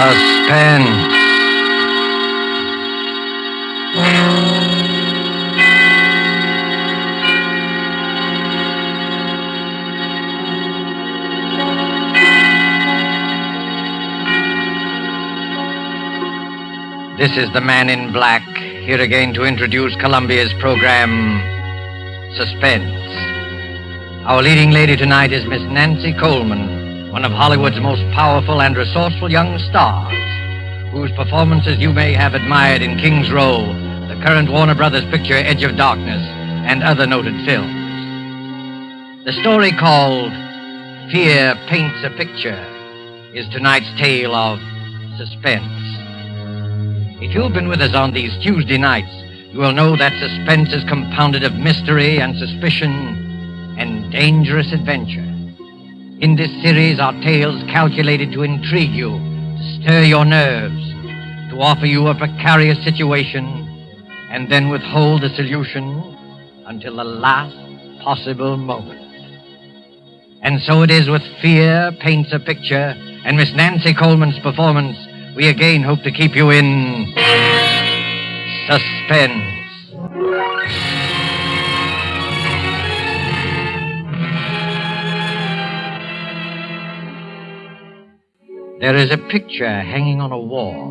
Suspense. This is the Man in Black, here again to introduce Columbia's program, Suspense. Our leading lady tonight is Miss Nancy Coleman, one of Hollywood's most powerful and resourceful young stars, whose performances you may have admired in King's Row, the current Warner Brothers picture Edge of Darkness, and other noted films. The story called Fear Paints a Picture is tonight's tale of suspense. If you've been with us on these Tuesday nights, you will know that suspense is compounded of mystery and suspicion and dangerous adventure. In this series are tales calculated to intrigue you, to stir your nerves, to offer you a precarious situation, and then withhold the solution until the last possible moment. And so it is with Fear Paints a Picture and Miss Nancy Coleman's performance, we again hope to keep you in suspense. There is a picture hanging on a wall.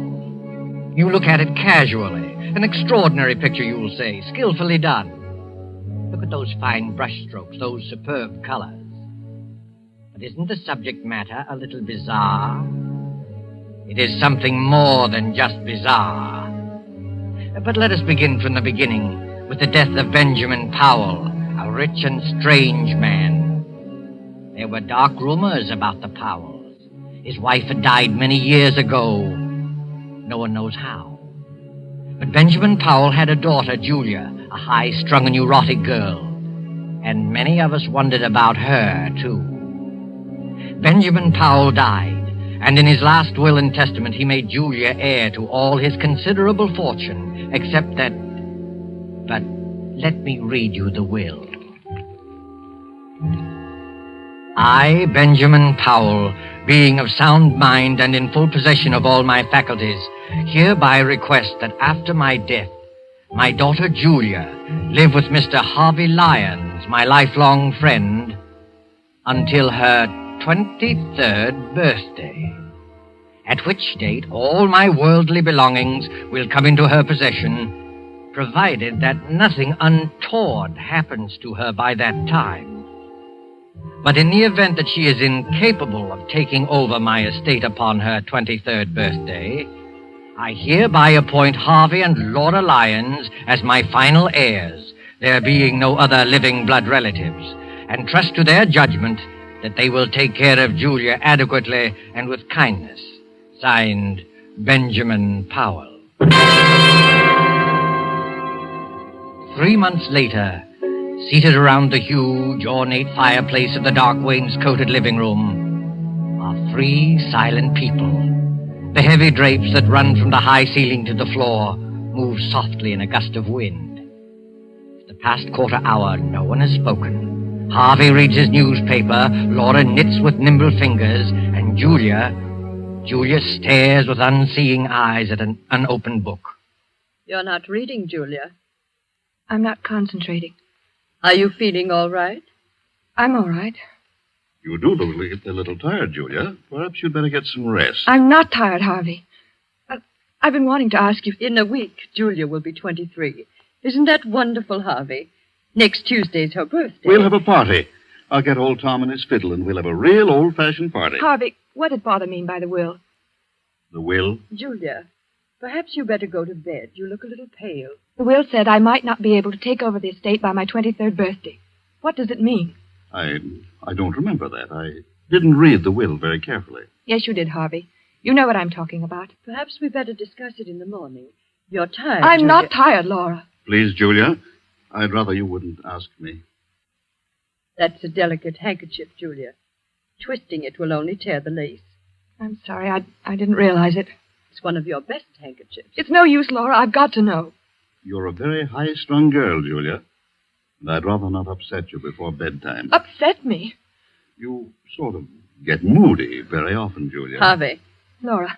You look at it casually. An extraordinary picture, you'll say, skillfully done. Look at those fine brushstrokes, those superb colors. But isn't the subject matter a little bizarre? It is something more than just bizarre. But let us begin from the beginning with the death of Benjamin Powell, a rich and strange man. There were dark rumors about the Powells. His wife had died many years ago. No one knows how. But Benjamin Powell had a daughter, Julia, a high-strung and neurotic girl. And many of us wondered about her, too. Benjamin Powell died. And in his last will and testament, he made Julia heir to all his considerable fortune, except that... But let me read you the will. I, Benjamin Powell, being of sound mind and in full possession of all my faculties, hereby request that after my death, my daughter Julia live with Mr. Harvey Lyons, my lifelong friend, until her 23rd birthday, at which date all my worldly belongings will come into her possession, provided that nothing untoward happens to her by that time. But in the event that she is incapable of taking over my estate upon her 23rd birthday, I hereby appoint Harvey and Laura Lyons as my final heirs, there being no other living blood relatives, and trust to their judgment that they will take care of Julia adequately and with kindness. Signed, Benjamin Powell. 3 months later, seated around the huge, ornate fireplace of the dark wainscoted living room, are 3 silent people. The heavy drapes that run from the high ceiling to the floor move softly in a gust of wind. For the past quarter hour, no one has spoken. Harvey reads his newspaper, Laura knits with nimble fingers, and Julia stares with unseeing eyes at an unopened book. You're not reading, Julia. I'm not concentrating. Are you feeling all right? I'm all right. You do look a little tired, Julia. Perhaps you'd better get some rest. I'm not tired, Harvey. I've been wanting to ask you... In a week, Julia will be 23. Isn't that wonderful, Harvey? Next Tuesday's her birthday. We'll have a party. I'll get old Tom and his fiddle, and we'll have a real old-fashioned party. Harvey, what did Father mean by the will? The will? Julia, perhaps you better go to bed. You look a little pale. The will said I might not be able to take over the estate by my 23rd birthday. What does it mean? I don't remember that. I didn't read the will very carefully. Yes, you did, Harvey. You know what I'm talking about. Perhaps we better discuss it in the morning. You're tired, I'm Julia. not tired, Laura. Please, Julia, I'd rather you wouldn't ask me. That's a delicate handkerchief, Julia. Twisting it will only tear the lace. I'm sorry, I didn't realize it. It's one of your best handkerchiefs. It's no use, Laura. I've got to know. You're a very high-strung girl, Julia, and I'd rather not upset you before bedtime. Upset me? You sort of get moody very often, Julia. Harvey. Laura,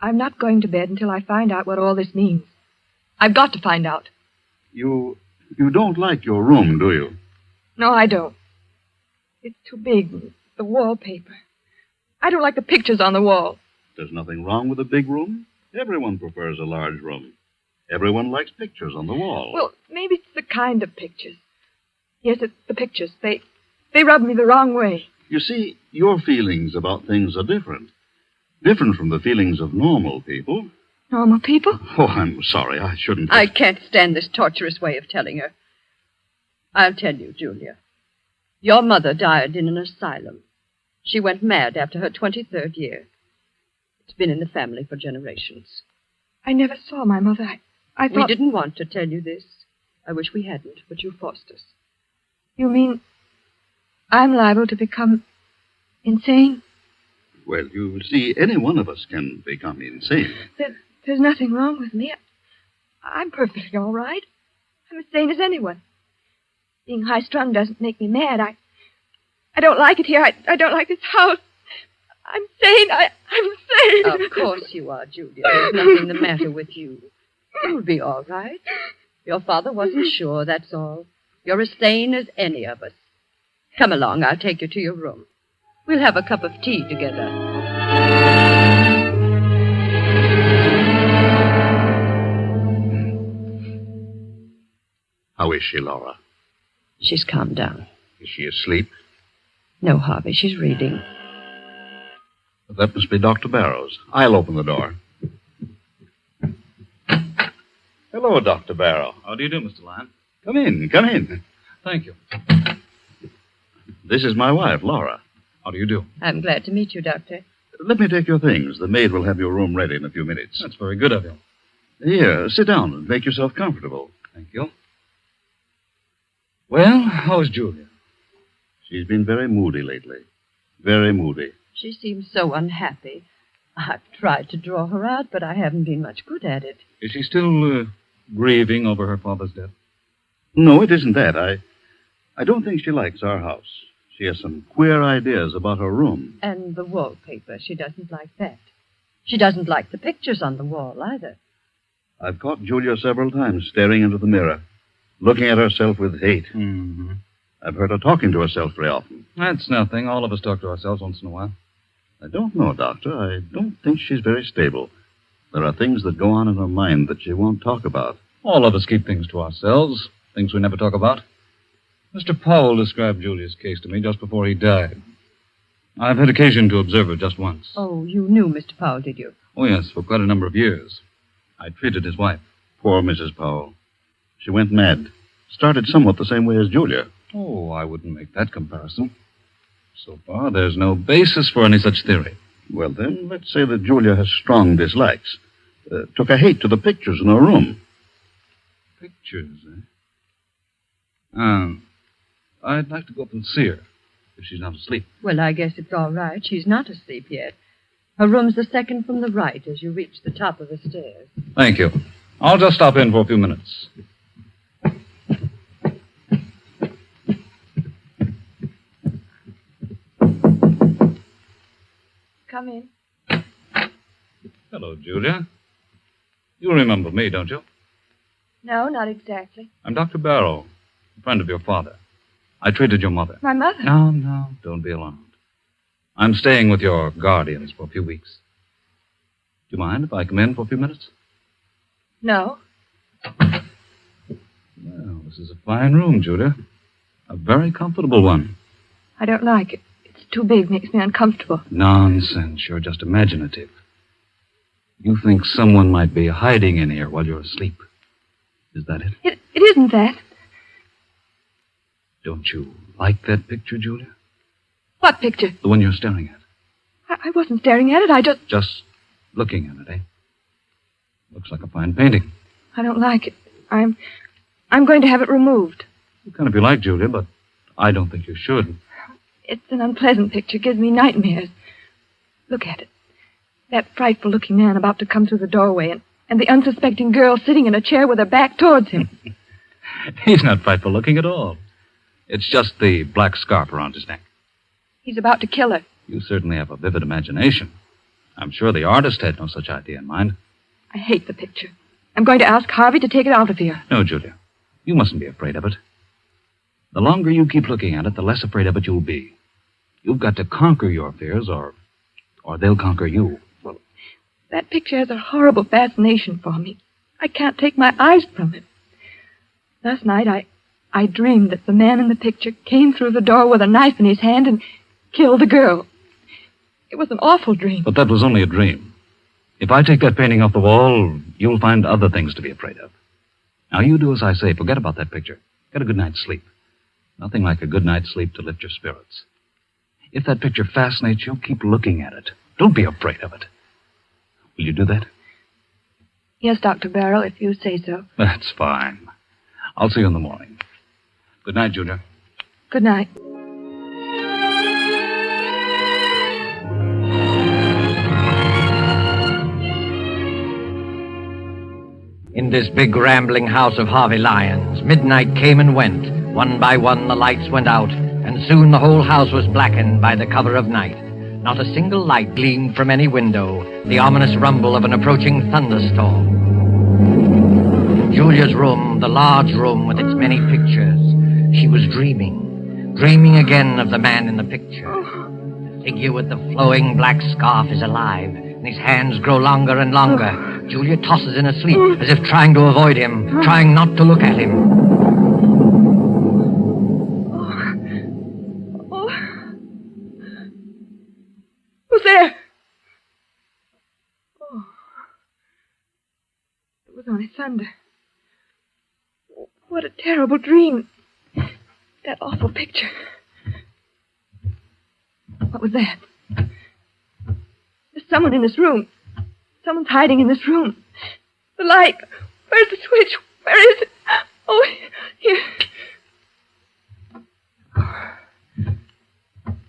I'm not going to bed until I find out what all this means. I've got to find out. You don't like your room, do you? No, I don't. It's too big. The wallpaper. I don't like the pictures on the wall. There's nothing wrong with a big room. Everyone prefers a large room. Everyone likes pictures on the wall. Well, maybe it's the kind of pictures. Yes, it's the pictures. They rub me the wrong way. You see, your feelings about things are different. Different from the feelings of normal people. Normal people? Oh, I'm sorry. I shouldn't. I can't stand this torturous way of telling her. I'll tell you, Julia. Your mother died in an asylum. She went mad after her 23rd year. It's been in the family for generations. I never saw my mother. I thought... We didn't want to tell you this. I wish we hadn't, but you forced us. You mean I'm liable to become insane? Well, you see, any one of us can become insane. There's nothing wrong with me. I'm perfectly all right. I'm as sane as anyone. Being high-strung doesn't make me mad. I don't like it here. I don't like this house. I'm sane. I'm sane. Of course you are, Julia. There's nothing the matter with you. You'll be all right. Your father wasn't sure, that's all. You're as sane as any of us. Come along. I'll take you to your room. We'll have a cup of tea together. How is she, Laura? She's calmed down. Is she asleep? No, Harvey, she's reading. That must be Dr. Barrow's. I'll open the door. Hello, Dr. Barrow. How do you do, Mr. Lyons? Come in, come in. Thank you. This is my wife, Laura. How do you do? I'm glad to meet you, Doctor. Let me take your things. The maid will have your room ready in a few minutes. That's very good of you. Here, sit down and make yourself comfortable. Thank you. Well, how's Julia? She's been very moody lately. Very moody. She seems so unhappy. I've tried to draw her out, but I haven't been much good at it. Is she still grieving over her father's death? No, it isn't that. I don't think she likes our house. She has some queer ideas about her room. And the wallpaper, she doesn't like that. She doesn't like the pictures on the wall, either. I've caught Julia several times staring into the mirror, looking at herself with hate. Mm-hmm. I've heard her talking to herself very often. That's nothing. All of us talk to ourselves once in a while. I don't know, Doctor. I don't think she's very stable. There are things that go on in her mind that she won't talk about. All of us keep things to ourselves, things we never talk about. Mr. Powell described Julia's case to me just before he died. I've had occasion to observe her just once. Oh, you knew Mr. Powell, did you? Oh, yes, for quite a number of years. I treated his wife. Poor Mrs. Powell. She went mad. Started somewhat the same way as Julia. Oh, I wouldn't make that comparison. So far, there's no basis for any such theory. Well, then, let's say that Julia has strong dislikes. Took a hate to the pictures in her room. Pictures, eh? I'd like to go up and see her, if she's not asleep. Well, I guess it's all right. She's not asleep yet. Her room's the second from the right as you reach the top of the stairs. Thank you. I'll just stop in for a few minutes. Come in. Hello, Julia. You remember me, don't you? No, not exactly. I'm Dr. Barrow, a friend of your father. I treated your mother. My mother? No, don't be alarmed. I'm staying with your guardians for a few weeks. Do you mind if I come in for a few minutes? No. Well, this is a fine room, Julia. A very comfortable one. I don't like it. It's too big, makes me uncomfortable. Nonsense. You're just imaginative. You think someone might be hiding in here while you're asleep. Is that it? It isn't that. Don't you like that picture, Julia? What picture? The one you're staring at. I wasn't staring at it. Just looking at it, eh? Looks like a fine painting. I don't like it. I'm going to have it removed. You can if you like, Julia, but I don't think you should. It's an unpleasant picture. Gives me nightmares. Look at it. That frightful-looking man about to come through the doorway, and the unsuspecting girl sitting in a chair with her back towards him. He's not frightful-looking at all. It's just the black scarf around his neck. He's about to kill her. You certainly have a vivid imagination. I'm sure the artist had no such idea in mind. I hate the picture. I'm going to ask Harvey to take it out of here. No, Julia. You mustn't be afraid of it. The longer you keep looking at it, the less afraid of it you'll be. You've got to conquer your fears, or they'll conquer you. Well, that picture has a horrible fascination for me. I can't take my eyes from it. Last night, I dreamed that the man in the picture came through the door with a knife in his hand and killed the girl. It was an awful dream. But that was only a dream. If I take that painting off the wall, you'll find other things to be afraid of. Now, you do as I say. Forget about that picture. Get a good night's sleep. Nothing like a good night's sleep to lift your spirits. If that picture fascinates you, keep looking at it. Don't be afraid of it. Will you do that? Yes, Dr. Barrow, if you say so. That's fine. I'll see you in the morning. Good night, Julia. Good night. In this big rambling house of Harvey Lyons, midnight came and went. One by one the lights went out, and soon the whole house was blackened by the cover of night. Not a single light gleamed from any window, the ominous rumble of an approaching thunderstorm. In Julia's room, the large room with its many pictures, she was dreaming again of the man in the picture. The figure with the flowing black scarf is alive, and his hands grow longer and longer. Julia tosses in her sleep, as if trying to avoid him, trying not to look at him. Who's there? Oh. It was only thunder. What a terrible dream. That awful picture. What was that? There's someone in this room. Someone's hiding in this room. The light. Where's the switch? Where is it? Oh, here.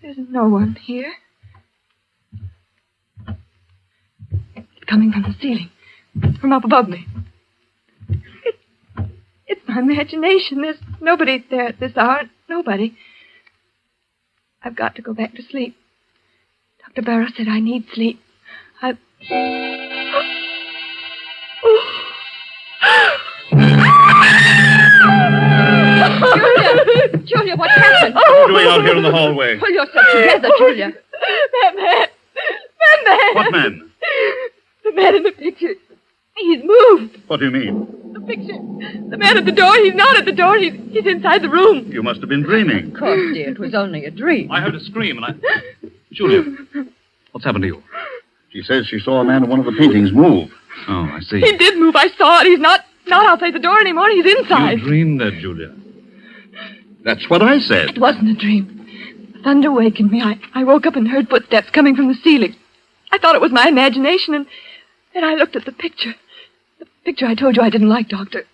There's no one here. It's coming from the ceiling. From up above me. It's my imagination. There's nobody there at this hour. Nobody. I've got to go back to sleep. Dr. Barrow said I need sleep. Julia, what happened? What are you doing out here in the hallway? Pull yourself together, Julia. That man. What man? The man in the picture. He's moved. What do you mean? The picture. The man at the door. He's not at the door. He's inside the room. You must have been dreaming. Of course, dear. It was only a dream. I heard a scream and Julia, what's happened to you? She says she saw a man in one of the paintings move. Oh, I see. He did move. I saw it. He's not outside the door anymore. He's inside. You dreamed that, Julia. That's what I said. It wasn't a dream. The thunder wakened me. I woke up and heard footsteps coming from the ceiling. I thought it was my imagination, and then I looked at the picture. The picture I told you I didn't like, Doctor.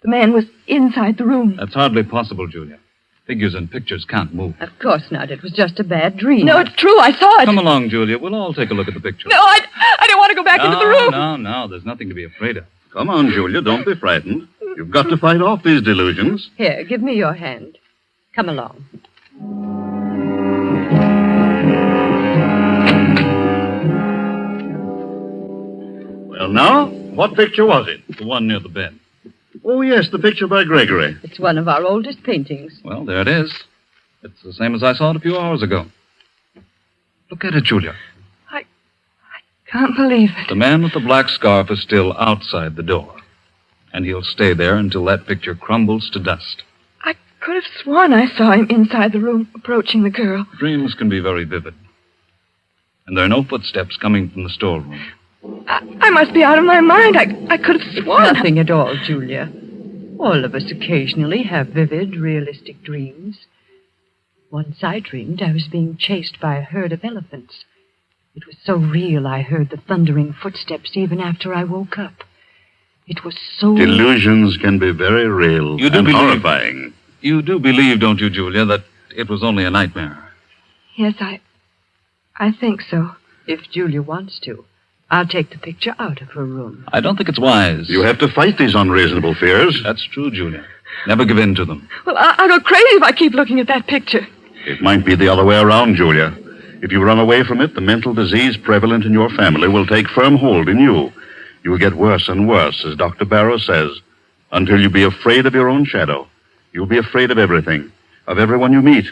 The man was inside the room. That's hardly possible, Julia. Figures in pictures can't move. Of course not. It was just a bad dream. No, it's true. I saw it. Come along, Julia. We'll all take a look at the picture. No, I don't want to go back into the room. No. There's nothing to be afraid of. Come on, Julia. Don't be frightened. You've got to fight off these delusions. Here, give me your hand. Come along. Well, now, what picture was it? The one near the bed. Oh, yes, the picture by Gregory. It's one of our oldest paintings. Well, there it is. It's the same as I saw it a few hours ago. Look at it, Julia. I can't believe it. The man with the black scarf is still outside the door. And he'll stay there until that picture crumbles to dust. I could have sworn I saw him inside the room approaching the girl. Dreams can be very vivid. And there are no footsteps coming from the storeroom. I must be out of my mind. I could have sworn. Nothing at all, Julia. All of us occasionally have vivid, realistic dreams. Once I dreamed I was being chased by a herd of elephants. It was so real I heard the thundering footsteps even after I woke up. It was so... Delusions can be very real and horrifying. You do believe, don't you, Julia, that it was only a nightmare? Yes, I think so. If Julia wants to, I'll take the picture out of her room. I don't think it's wise. You have to fight these unreasonable fears. That's true, Julia. Never give in to them. Well, I'll go crazy if I keep looking at that picture. It might be the other way around, Julia. If you run away from it, the mental disease prevalent in your family will take firm hold in you. You will get worse and worse, as Dr. Barrow says, until you be afraid of your own shadow. You'll be afraid of everything, of everyone you meet,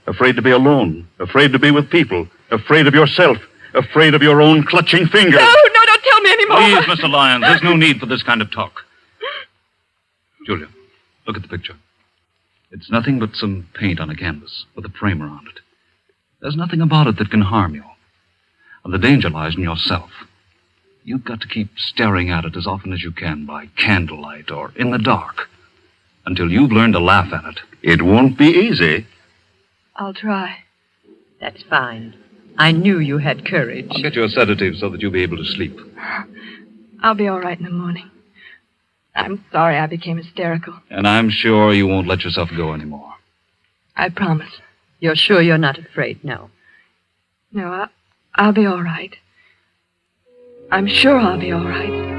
afraid to be alone, afraid to be with people, afraid of yourself, afraid of your own clutching fingers. No, don't tell me anymore. Please, Mr. Lyons, there's no need for this kind of talk. Julia, look at the picture. It's nothing but some paint on a canvas with a primer on it. There's nothing about it that can harm you. And the danger lies in yourself. You've got to keep staring at it as often as you can by candlelight or in the dark until you've learned to laugh at it. It won't be easy. I'll try. That's fine. I knew you had courage. I'll get you a sedative so that you'll be able to sleep. I'll be all right in the morning. I'm sorry I became hysterical. And I'm sure you won't let yourself go anymore. I promise. You're sure you're not afraid now? No, I'll be all right. I'm sure I'll be all right.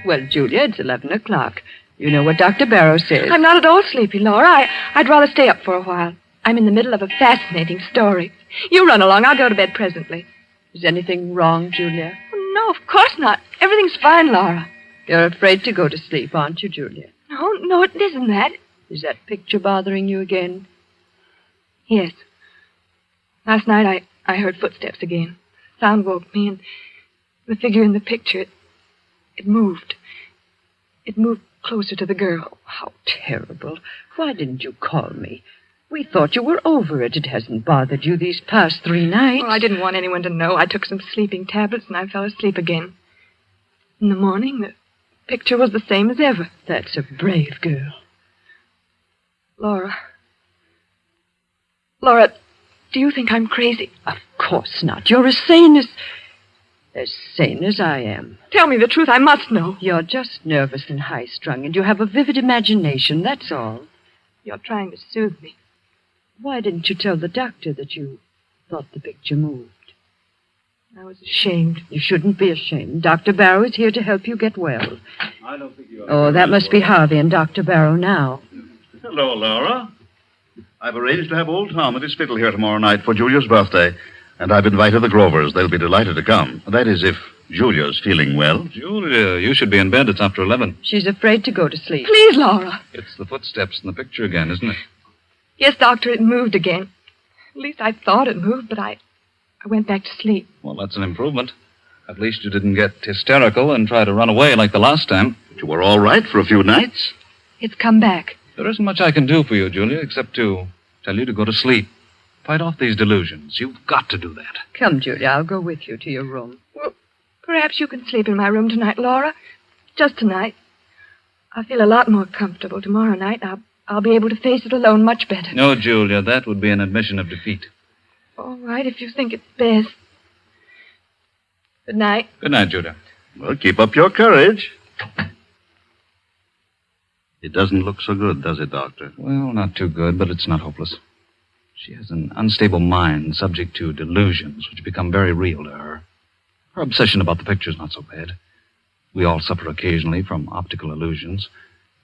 Well, Julia, it's 11 o'clock. You know what Dr. Barrow says. I'm not at all sleepy, Laura. I'd rather stay up for a while. I'm in the middle of a fascinating story. You run along. I'll go to bed presently. Is anything wrong, Julia? No, of course not. Everything's fine, Laura. You're afraid to go to sleep, aren't you, Julia? No, it isn't that. Is that picture bothering you again? Yes. Last night I heard footsteps again. Sound woke me, and the figure in the picture, it moved. It moved closer to the girl. How terrible. Why didn't you call me? We thought you were over it. It hasn't bothered you these past 3 nights. Well, I didn't want anyone to know. I took some sleeping tablets, and I fell asleep again. In the morning, the picture was the same as ever. That's a brave girl. Laura, do you think I'm crazy? Of course not. You're as sane as I am. Tell me the truth. I must know. You're just nervous and high-strung, and you have a vivid imagination, that's all. You're trying to soothe me. Why didn't you tell the doctor that you thought the picture moved? I was ashamed. You shouldn't be ashamed. Dr. Barrow is here to help you get well. I don't think you are. Oh, that must be Harvey and Dr. Barrow now. Hello, Laura. I've arranged to have old Tom at his fiddle here tomorrow night for Julia's birthday, and I've invited the Grovers. They'll be delighted to come. That is, if Julia's feeling well. Julia, you should be in bed. It's after 11. She's afraid to go to sleep. Please, Laura. It's the footsteps in the picture again, isn't it? Yes, Doctor, it moved again. At least I thought it moved, but I went back to sleep. Well, that's an improvement. At least you didn't get hysterical and try to run away like the last time. But you were all right for a few nights. It's come back. There isn't much I can do for you, Julia, except to tell you to go to sleep. Fight off these delusions. You've got to do that. Come, Julia, I'll go with you to your room. Well, perhaps you can sleep in my room tonight, Laura. Just tonight. I'll feel a lot more comfortable tomorrow night. I'll be able to face it alone much better. No, Julia, that would be an admission of defeat. All right, if you think it's best. Good night. Good night, Julia. Well, keep up your courage. It doesn't look so good, does it, Doctor? Well, not too good, but it's not hopeless. She has an unstable mind subject to delusions, which become very real to her. Her obsession about the picture's not so bad. We all suffer occasionally from optical illusions.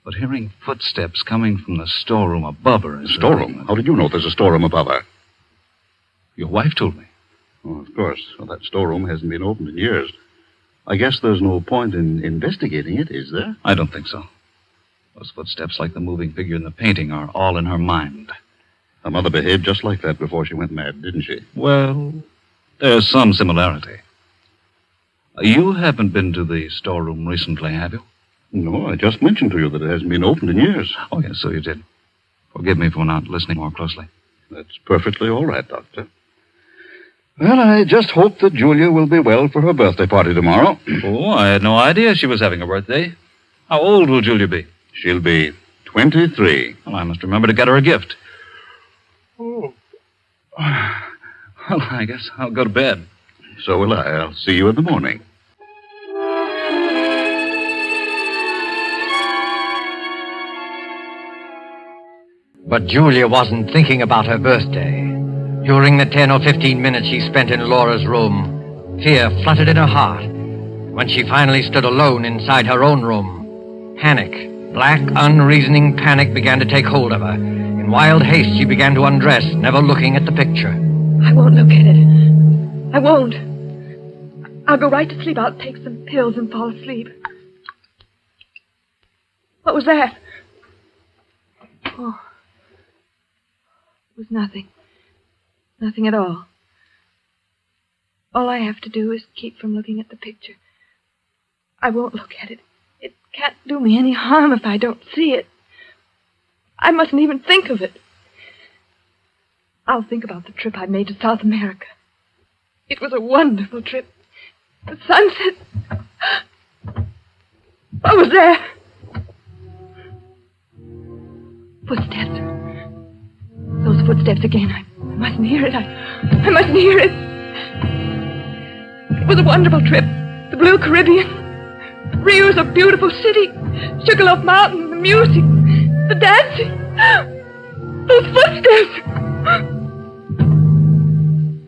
But hearing footsteps coming from the storeroom above her is... Storeroom? How did you know there's a storeroom above her? Your wife told me. Oh, of course. Well, that storeroom hasn't been opened in years. I guess there's no point in investigating it, is there? I don't think so. Those footsteps, like the moving figure in the painting, are all in her mind. Her mother behaved just like that before she went mad, didn't she? Well, there's some similarity. You haven't been to the storeroom recently, have you? No, I just mentioned to you that it hasn't been opened in years. Oh, yes, so you did. Forgive me for not listening more closely. That's perfectly all right, Doctor. Well, I just hope that Julia will be well for her birthday party tomorrow. Oh, I had no idea she was having a birthday. How old will Julia be? She'll be 23. Well, I must remember to get her a gift. Oh. Well, I guess I'll go to bed. So will I. I'll see you in the morning. But Julia wasn't thinking about her birthday. During the 10 or 15 minutes she spent in Laura's room, fear fluttered in her heart. When she finally stood alone inside her own room, panic, black, unreasoning panic began to take hold of her. In wild haste, she began to undress, never looking at the picture. I won't look at it. I won't. I'll go right to sleep. I'll take some pills and fall asleep. What was that? Oh. It was nothing. Nothing at all. All I have to do is keep from looking at the picture. I won't look at it. It can't do me any harm if I don't see it. I mustn't even think of it. I'll think about the trip I made to South America. It was a wonderful trip. The sunset. What was there? Footsteps. Those footsteps again. I mustn't hear it. I mustn't hear it. It was a wonderful trip. The blue Caribbean. Rio's a beautiful city. Sugarloaf Mountain, the music, the dancing. Those footsteps.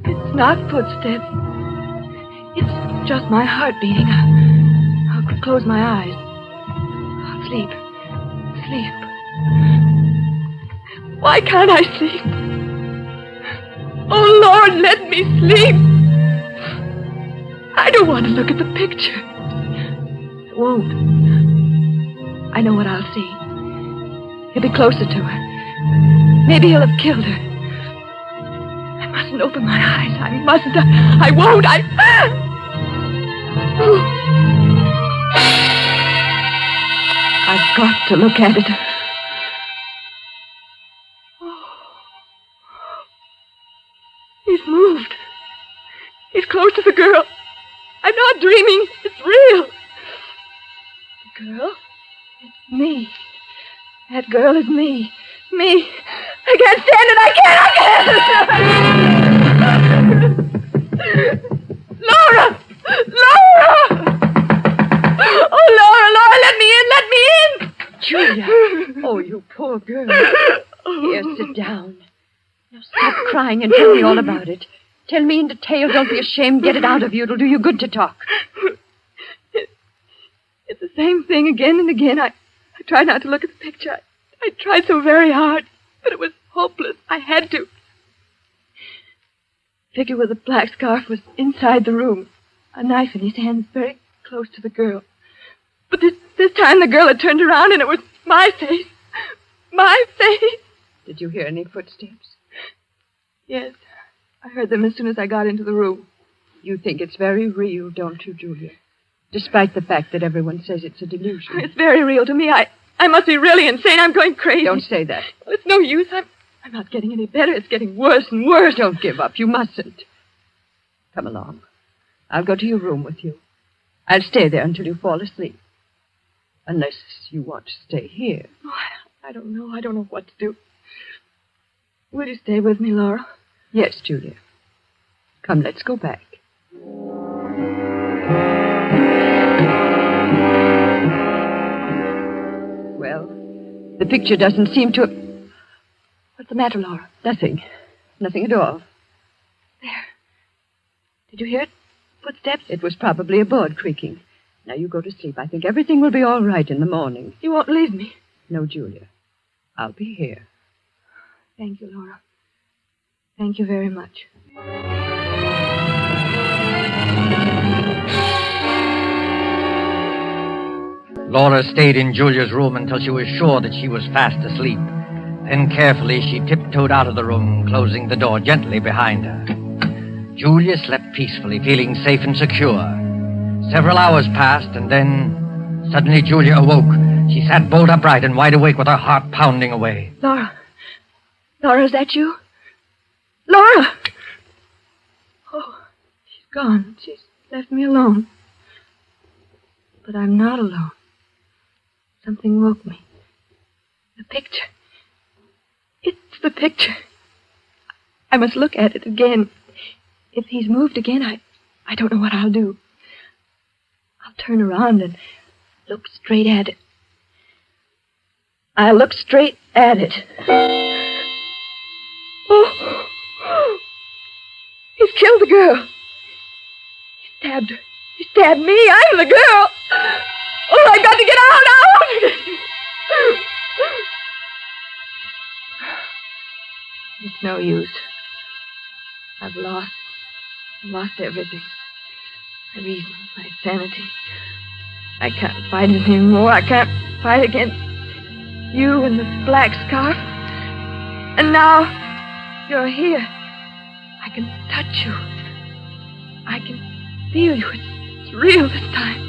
It's not footsteps. It's just my heart beating. I'll close my eyes. I'll sleep. Sleep. Why can't I sleep? Oh, Lord, let me sleep. I don't want to look at the picture. I won't. I know what I'll see. He'll be closer to her. Maybe he'll have killed her. I mustn't open my eyes. I mustn't. I won't. I've got to look at it. He's moved. He's close to the girl. I'm not dreaming. It's real. The girl? It's me. That girl is me. Me. I can't stand it. I can't. Laura! Laura! Oh, Laura, let me in. Julia. Oh, you poor girl. Here, sit down. Now stop crying and tell me all about it. Tell me in detail. Don't be ashamed. Get it out of you. It'll do you good to talk. It's the same thing again and again. I tried not to look at the picture. I tried so very hard, but it was hopeless. I had to. The figure with the black scarf was inside the room, a knife in his hand, very close to the girl. But this time the girl had turned around and it was my face. My face. Did you hear any footsteps? Yes. I heard them as soon as I got into the room. You think it's very real, don't you, Julia? Despite the fact that everyone says it's a delusion. It's very real to me. I must be really insane. I'm going crazy. Don't say that. Well, it's no use. I'm not getting any better. It's getting worse and worse. Don't give up. You mustn't. Come along. I'll go to your room with you. I'll stay there until you fall asleep. Unless you want to stay here. Oh, I don't know. I don't know what to do. Will you stay with me, Laura? Yes, Julia. Come, let's go back. Well, the picture doesn't seem to... What's the matter, Laura? Nothing. Nothing at all. There. Did you hear it? Footsteps? It was probably a board creaking. Now you go to sleep. I think everything will be all right in the morning. You won't leave me? No, Julia. I'll be here. Thank you, Laura. Thank you very much. Laura stayed in Julia's room until she was sure that she was fast asleep. Then carefully she tiptoed out of the room, closing the door gently behind her. Julia slept peacefully, feeling safe and secure. Several hours passed, and then suddenly Julia awoke. She sat bolt upright and wide awake with her heart pounding away. Laura. Laura, is that you? Laura! Oh, she's gone. She's left me alone. But I'm not alone. Something woke me. The picture. It's the picture. I must look at it again. If he's moved again, I don't know what I'll do. I'll turn around and look straight at it. I'll look straight at it. girl. He stabbed her. He stabbed me. I'm the girl. Oh, I've got to get out. It's no use. I've lost everything. My reason, my sanity. I can't fight it anymore. I can't fight against you and the black scarf. And now you're here. I can touch you. I can feel you. It's real this time.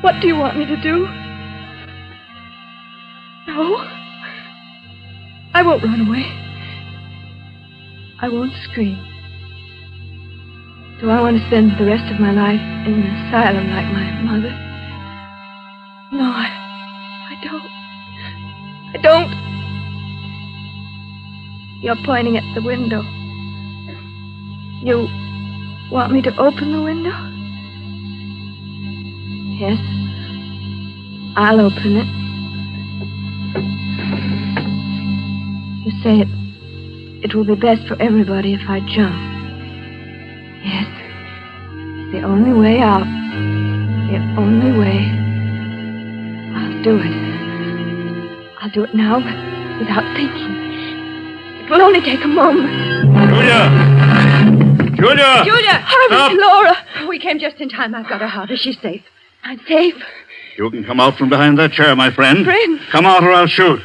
What do you want me to do? No. I won't run away. I won't scream. Do I want to spend the rest of my life in an asylum like my mother? No, I don't. I don't. You're pointing at the window. You want me to open the window? Yes. I'll open it. You say it will be best for everybody if I jump. Yes. It's the only way out. The only way. I'll do it. I'll do it now without thinking. It will only take a moment. Julia! Harvey, Stop. Laura. We came just in time. I've got her out. Is she safe? I'm safe. You can come out from behind that chair, my friend. Friend? Come out or I'll shoot.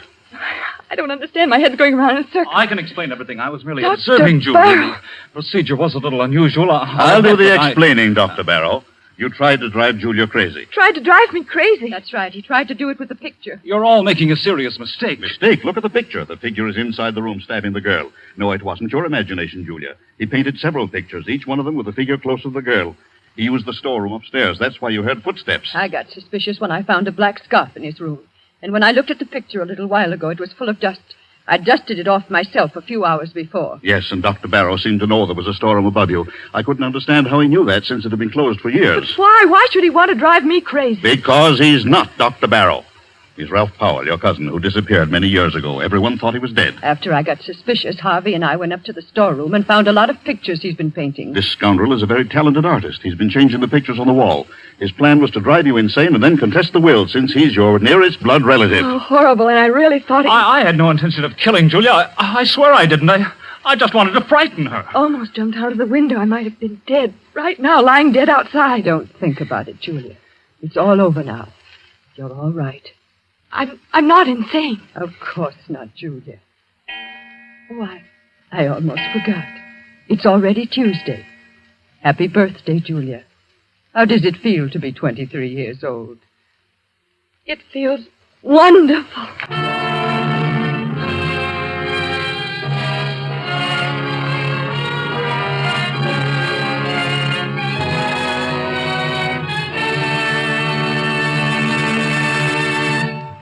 I don't understand. My head's going around in a circle. I can explain everything. I was merely Dr. observing Julia. Barrow. The procedure was a little unusual. I'll do the explaining, Dr. Barrow. You tried to drive Julia crazy. Tried to drive me crazy. That's right. He tried to do it with the picture. You're all making a serious mistake. Mistake. Look at the picture. The figure is inside the room stabbing the girl. No, it wasn't your imagination, Julia. He painted several pictures, each one of them with the figure close to the girl. He used the storeroom upstairs. That's why you heard footsteps. I got suspicious when I found a black scarf in his room. And when I looked at the picture a little while ago, it was full of dust. I dusted it off myself a few hours before. Yes, and Dr. Barrow seemed to know there was a storeroom above you. I couldn't understand how he knew that since it had been closed for years. But why? Why should he want to drive me crazy? Because he's not Dr. Barrow. He's Ralph Powell, your cousin, who disappeared many years ago. Everyone thought he was dead. After I got suspicious, Harvey and I went up to the storeroom and found a lot of pictures he's been painting. This scoundrel is a very talented artist. He's been changing the pictures on the wall. His plan was to drive you insane and then contest the will, since he's your nearest blood relative. Oh, horrible, and I really thought he... I had no intention of killing Julia. I swear I didn't. I just wanted to frighten her. Almost jumped out of the window. I might have been dead. Right now, lying dead outside. Don't think about it, Julia. It's all over now. You're all right. I'm not insane. Of course not, Julia. Why, I almost forgot. It's already Tuesday. Happy birthday, Julia. How does it feel to be 23 years old? It feels wonderful.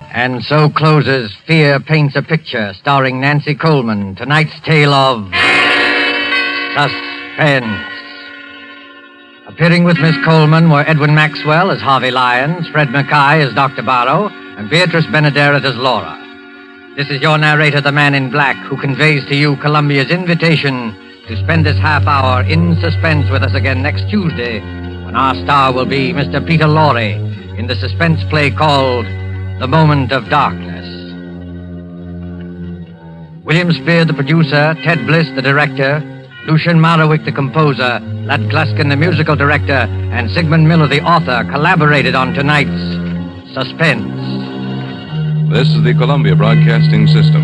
And so closes Fear Paints a Picture, starring Nancy Coleman, tonight's tale of Suspense. Appearing with Miss Coleman were Edwin Maxwell as Harvey Lyons, Fred MacKaye as Dr. Barrow, and Beatrice Benaderet as Laura. This is your narrator, the Man in Black, who conveys to you Columbia's invitation to spend this half hour in suspense with us again next Tuesday, when our star will be Mr. Peter Lorre in the suspense play called The Moment of Darkness. William Spear, the producer, Ted Bliss, the director, Lucian Marowick, the composer, Lat Gluskin, the musical director, and Sigmund Miller, the author, collaborated on tonight's Suspense. This is the Columbia Broadcasting System.